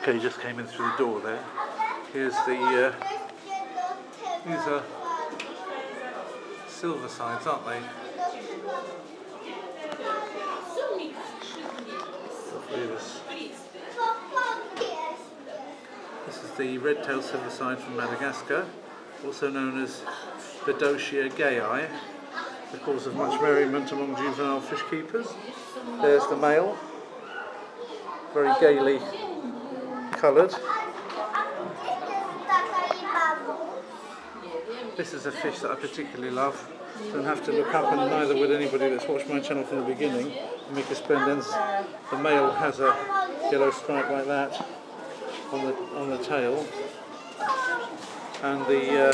Okay, just came in through the door there. Here's the, these are silver sides, aren't they? This is the red-tailed silverside from Madagascar, also known as Bedotia gayi, the cause of much merriment among juvenile fish keepers. There's the male, very gaily coloured. This is a fish that I particularly love. Don't have to look up, and neither would anybody that's watched my channel from the beginning. Mica splendens. The male has a yellow stripe like that on the tail, and the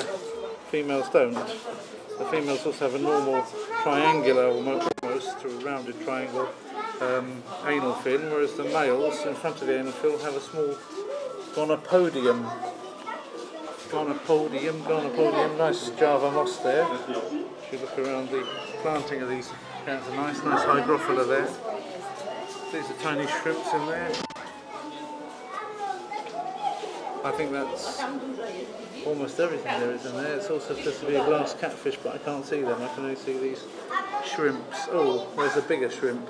females don't. The females also have a normal triangular, almost to a rounded triangle anal fin, whereas the males in front of the anal fin have a small gonopodium, nice Java moss there. If you look around the planting of these, there's a nice hygrophila there. These are tiny shrimps in there. I think that's almost everything there is in there. It's also supposed to be a glass catfish, but I can't see them. I can only see these shrimps. Oh, there's a bigger shrimp.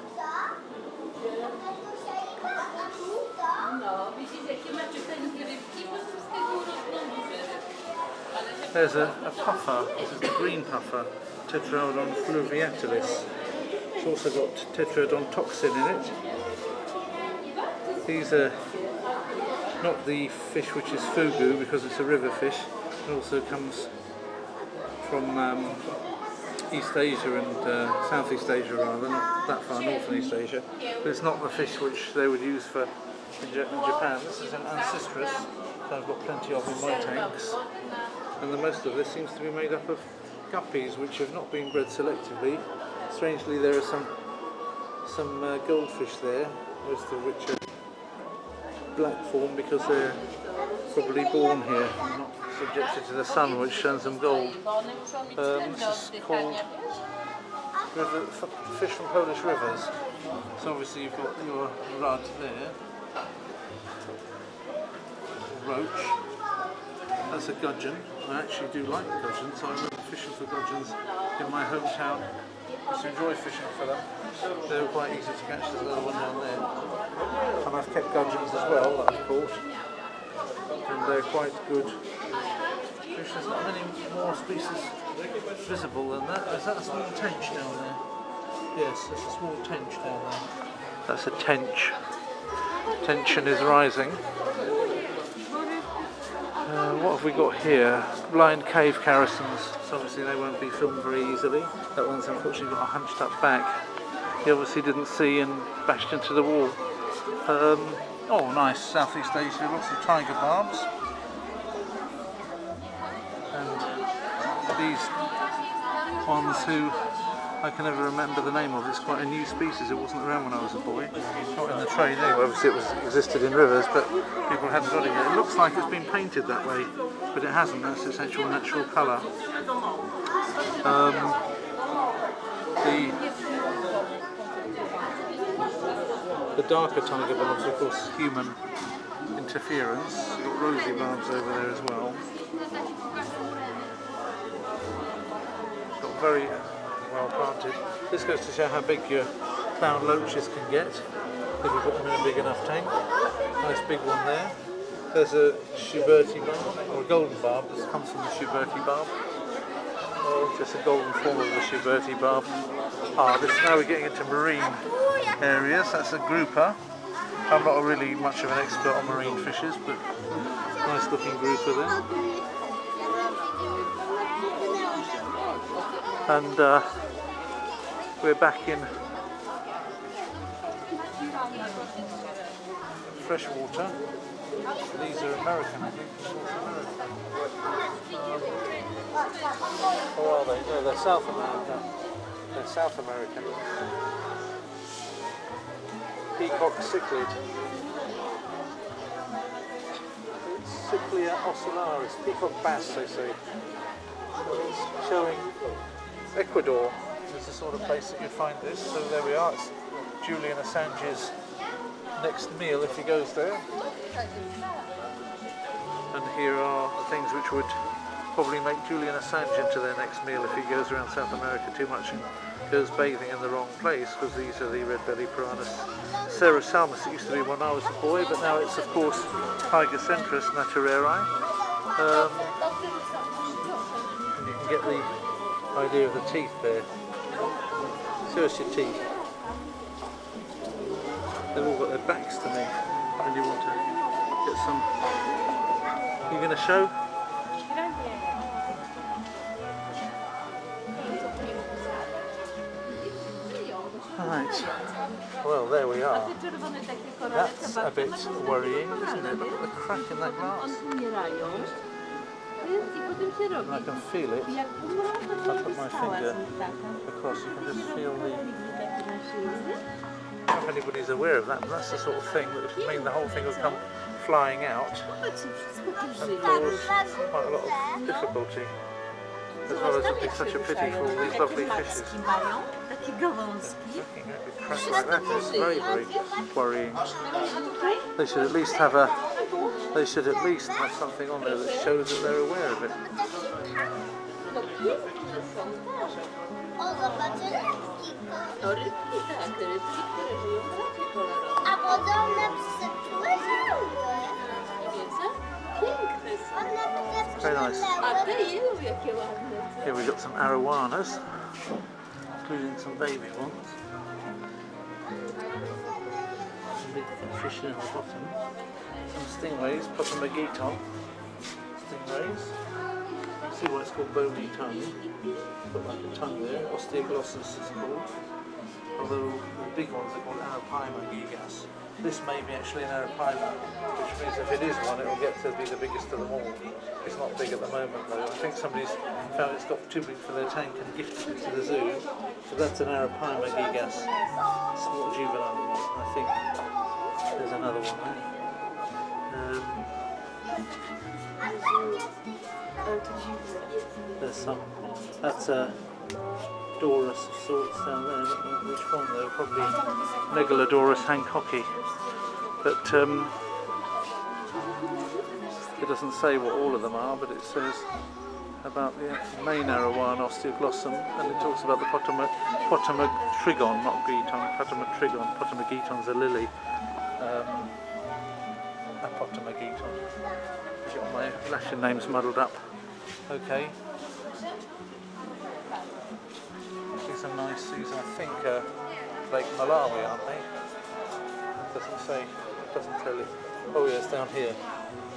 There's a puffer. This is the green puffer, Tetraodon fluviatilis. It's also got tetrodontocin in it. These are not the fish which is fugu, because it's a river fish. It also comes from East Asia and Southeast Asia, rather, not that far north in East Asia. But it's not the fish which they would use for in Japan. This is an ancistrus that I've got plenty of in my tanks. And the most of this seems to be made up of guppies which have not been bred selectively. Strangely, there are some goldfish there, most of which are black form because they're probably born here and not subjected to the sun, which turns them gold. This is called fish from Polish rivers. So obviously you've got your rudd there, roach. That's a gudgeon. I actually do like gudgeons, so I remember fishing for gudgeons in my hometown. I used to enjoy fishing for them. They were quite easy to catch. There's another one down there. And I've kept gudgeons as well that I've caught. And they're quite good fish. There's not many more species visible than that. Is that a small tench down there? Yes, there's a small tench down there. That's a tench. Tension is rising. What have we got here? Blind cave characters. So obviously they won't be filmed very easily. That one's unfortunately got a hunched up back. He obviously didn't see and bashed into the wall. Oh, nice, Southeast Asia, lots of tiger barbs. And these ones who I can never remember the name of. It's quite a new species. It wasn't around when I was a boy. Not in the trade anyway. Obviously it existed in rivers, but people hadn't got it yet. It looks like it's been painted that way, but it hasn't. That's its actual natural colour. The darker tiger barbs are of course human interference. You've got rosy barbs over there as well. Got very well planted. This goes to show how big your clown loaches can get if you put them in a big enough tank. Nice big one there. There's a Schuberti barb, or a golden barb. This comes from the Schuberti barb. Just a golden form of the Schuberti barb. Now we're getting into marine areas. That's a grouper. I'm not really much of an expert on marine fishes, but nice looking grouper there. And we're back in freshwater. These are American, I think. Or are they? No, they're South American. They're South American. Peacock cichlid. Cichlea ocellaris. Peacock bass, they say. It's showing Ecuador is the sort of place that you'd find this. So there we are. It's Julian Assange's next meal if he goes there. And here are the things which would probably make Julian Assange into their next meal if he goes around South America too much and goes bathing in the wrong place, because these are the red-bellied piranhas. Cerosalmus, it used to be when I was a boy, but now it's of course Pygocentris natureri. And you can get the idea of the teeth there. Show us your teeth. They've all got their backs to me. And you want to get some... Are you going to show? Right, well there we are. That's a bit worrying, isn't it? Look at the crack in that glass. And I can feel it. If I put my finger across, you can just feel the... I don't know if anybody's aware of that, but that's the sort of thing that would mean the whole thing would come flying out and cause quite a lot of difficulty. As well as it would be such a pity for all these lovely fishes. Looking at a crack like that is very, very worrying. They should at least have something on there that shows that they're aware of it. Very nice. Here we've got some arowanas, including some baby ones. Some big fish in the bottom. Some stingrays, Potamogeton stingrays. See why it's called bony tongue. Got like a tongue there, osteoglossus it's called. Although the big ones are called Arapaima gigas. This may be actually an Arapaima, which means if it is one, it will get to be the biggest of them all. It's not big at the moment though. I think somebody's found it's got too big for their tank and gifted it to the zoo. So that's an Arapaima gigas. It's not a juvenile one, I think. There's another one there. There's some. That's a Dorus of sorts down there. I don't know which one though. Probably Megalodorus hancocki. But it doesn't say what all of them are, but it says about the main arowana osteoglossum, and it talks about the Potamotrigon, not Geton, Potamotrigon. Potamogeton's a lily. A Potamogeton. Got my Latin names muddled up. Okay. These are nice. These are, I think, Lake Malawi, aren't they? It doesn't say. It doesn't tell it. Oh yeah, it's down here.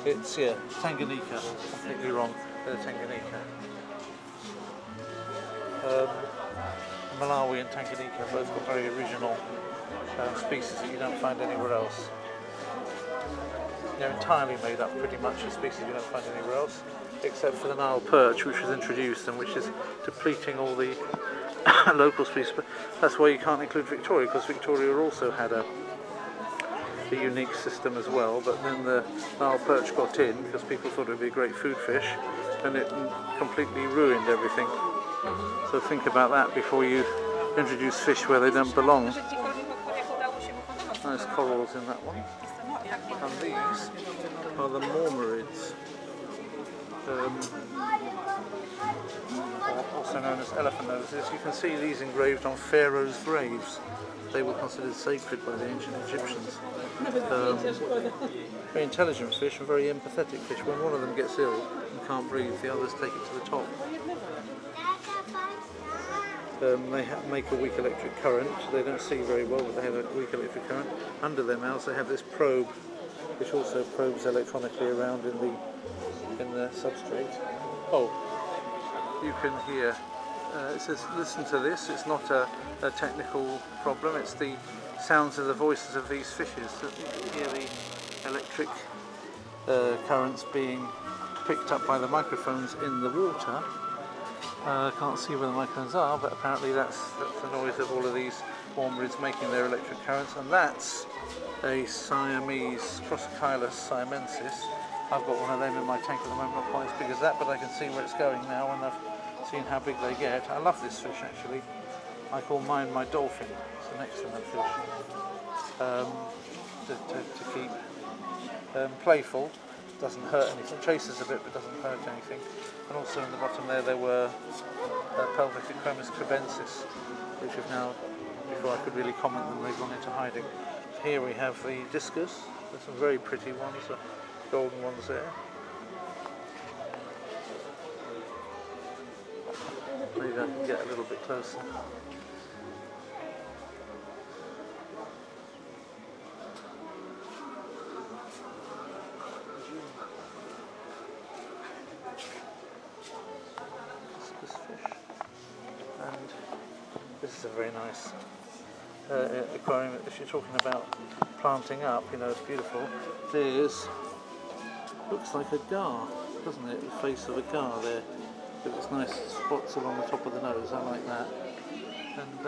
It's Tanganyika. Completely wrong. Tanganyika. Malawi and Tanganyika both got very original species that you don't find anywhere else. They're entirely made up, pretty much, of species you don't find anywhere else, except for the Nile perch, which was introduced and which is depleting all the local species. But that's why you can't include Victoria, because Victoria also had a unique system as well. But then the Nile perch got in because people thought it would be a great food fish, and it completely ruined everything. So think about that before you introduce fish where they don't belong. Nice corals in that one. And these are the mormyrids, also known as elephant noses. You can see these engraved on pharaohs' graves. They were considered sacred by the ancient Egyptians. Very intelligent fish and very empathetic fish. When one of them gets ill and can't breathe, the others take it to the top. They make a weak electric current. They don't see very well, but they have a weak electric current. Under their mouths they have this probe, which also probes electronically around in the substrate. Oh, you can hear. It says, listen to this. It's not a technical problem. It's the sounds of the voices of these fishes. So you can hear the electric currents being picked up by the microphones in the water. I can't see where the microphones are, but apparently that's the noise of all of these mormyrids making their electric currents, and that's a Siamese Crossicylus siamensis. I've got one of them in my tank at the moment, not quite as big as that, but I can see where it's going now, and I've seen how big they get. I love this fish actually. I call mine my dolphin. It's an excellent fish to keep. playful, doesn't hurt anything, chases a bit but doesn't hurt anything. And also in the bottom there were pelvic Aquarium cubensis, which have now, before I could really comment them, they've gone into hiding. Here we have the discus. There's some very pretty ones, golden ones there. Maybe I can get a little bit closer. Discus fish. And this is a very nice aquarium. If you're talking about planting up, you know, it's beautiful. There's, looks like a gar, doesn't it? The face of a gar there. With its nice spots along the top of the nose, I like that. And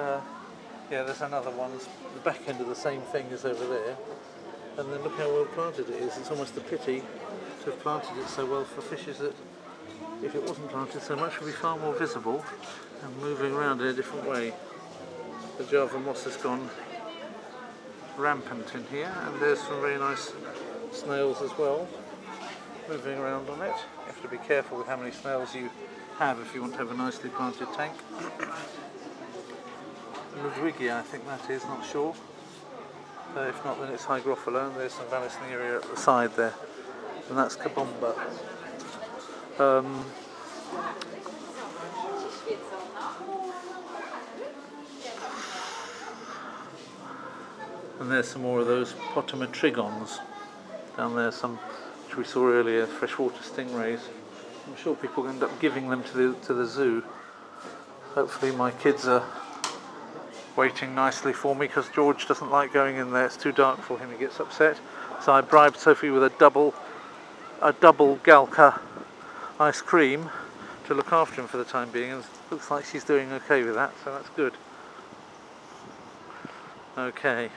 yeah, there's another one, the back end of the same thing is over there. And then look how well planted it is. It's almost a pity to have planted it so well for fishes that, if it wasn't planted so much, would be far more visible and moving around in a different way. The Java moss has gone rampant in here, and there's some very nice snails as well, moving around on it. You have to be careful with how many snails you have if you want to have a nicely planted tank. Ludwigia, I think that is, not sure. If not, then it's Hygrophila, and there's some Vallisneria at the side there, and that's Kabomba. And there's some more of those Potamotrigons down there, some which we saw earlier, freshwater stingrays. I'm sure people end up giving them to the zoo. Hopefully my kids are waiting nicely for me, because George doesn't like going in there, it's too dark for him, he gets upset. So I bribed Sophie with a double Galka ice cream to look after him for the time being, and it looks like she's doing okay with that, so that's good. Okay.